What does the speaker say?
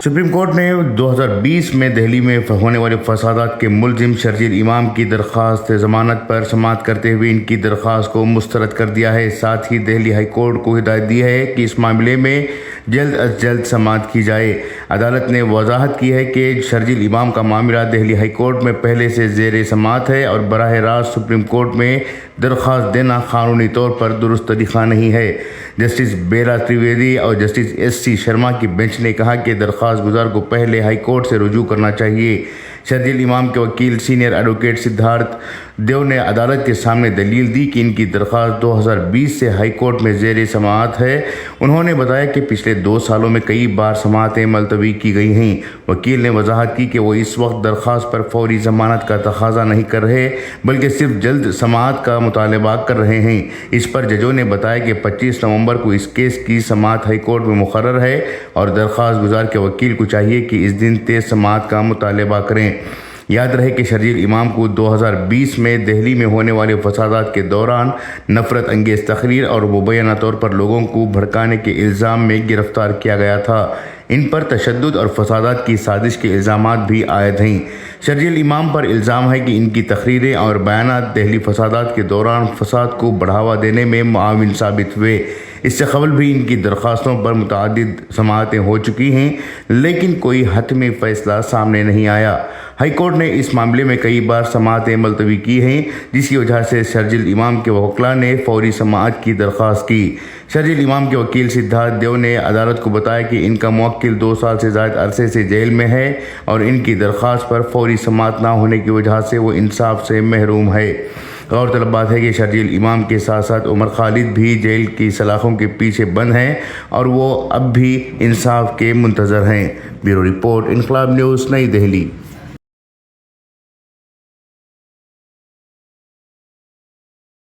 Supreme court ने 2020 में दिल्ली में होने वाले फसादात के मुलजिम शर्जील इमाम की दरख्वास्त जमानत पर समाअत करते हुए इनकी दरख्वास्त को मुस्तरद कर दिया है। साथ ही दिल्ली हाई कोर्ट को हिदायत दी है कि इस मामले में जल्द अज जल्द समाअत की जाए। अदालत ने वजाहत की है कि शर्जील इमाम का मामला दिल्ली हाई कोर्ट में पहले से ज़ेर समाअत है और बराह रास्त सुप्रीम कोर्ट में दरख्वास्त देना कानूनी तौर पर दुरुस्त तरीक़ा नहीं है। जस्टिस बेला त्रिवेदी और जस्टिस एस.सी. शर्मा की बेंच ने कहा कि दरख्वास्त गुजार को पहले हाई कोर्ट से रुजू करना चाहिए। शर्जील इमाम के वकील सीनियर एडवोकेट सिद्धार्थ देव ने अदालत के सामने दलील दी कि इनकी दरख्वास्त 2020 से हाई कोर्ट में ज़ेर समाअत है। उन्होंने बताया कि पिछले 2 सालों में कई बार समाअतें मुलतवी की गई हैं। वकील ने वजाहत की कि वो इस वक्त दरख्वास्त पर फौरी ज़मानत का तकाजा नहीं कर रहे बल्कि सिर्फ जल्द समाअत का मुतालबा कर रहे हैं। इस पर जजों ने बताया कि 25 नवंबर को इस केस की समाअत हाई कोर्ट में मुकर्रर है और दरख्वास्त गुजार के वकील को चाहिए कि इस दिन तेज़ समाअत का मुतालबा करें। याद रहे कि शर्जील इमाम को 2020 में दिल्ली में होने वाले फसादात के दौरान नफरत अंगेज़ तकरीर और मुबैना तौर पर लोगों को भड़काने के इल्ज़ाम में गिरफ्तार किया गया था। इन पर तशद्दुद और फसादात की साजिश के इल्ज़ामात भी आयद हैं। शर्जील इमाम पर इल्ज़ाम है कि इनकी तकरीरें और बयानात दिल्ली फसादात के दौरान फसाद को बढ़ावा देने में मुआविन साबित हुए। इससे कबल भी इनकी दरख्वास्तों पर मुतअद्दिद समाअतें हो चुकी हैं लेकिन कोई हतमी फ़ैसला सामने नहीं आया। हाई कोर्ट ने इस मामले में कई बार समाअतें मुलतवी की हैं जिसकी वजह से शर्जील इमाम के वकील ने फौरी समाअत की दरख्वास्त की। शर्जील इमाम के वकील सिद्धार्थ देव ने अदालत को बताया कि इनका मुवक्किल 2 साल से ज़ायद अरसे से जेल में है और इनकी दरख्वास्त पर फौरी समाअत ना होने की वजह से वो इंसाफ से महरूम है। गौरतलब बात है कि शर्जील इमाम के साथ साथ उमर खालिद भी जेल की सलाखों के पीछे बंद हैं और वो अब भी इंसाफ के मुंतज़र हैं। ब्यूरो रिपोर्ट, इनकलाब न्यूज़, नई दिल्ली।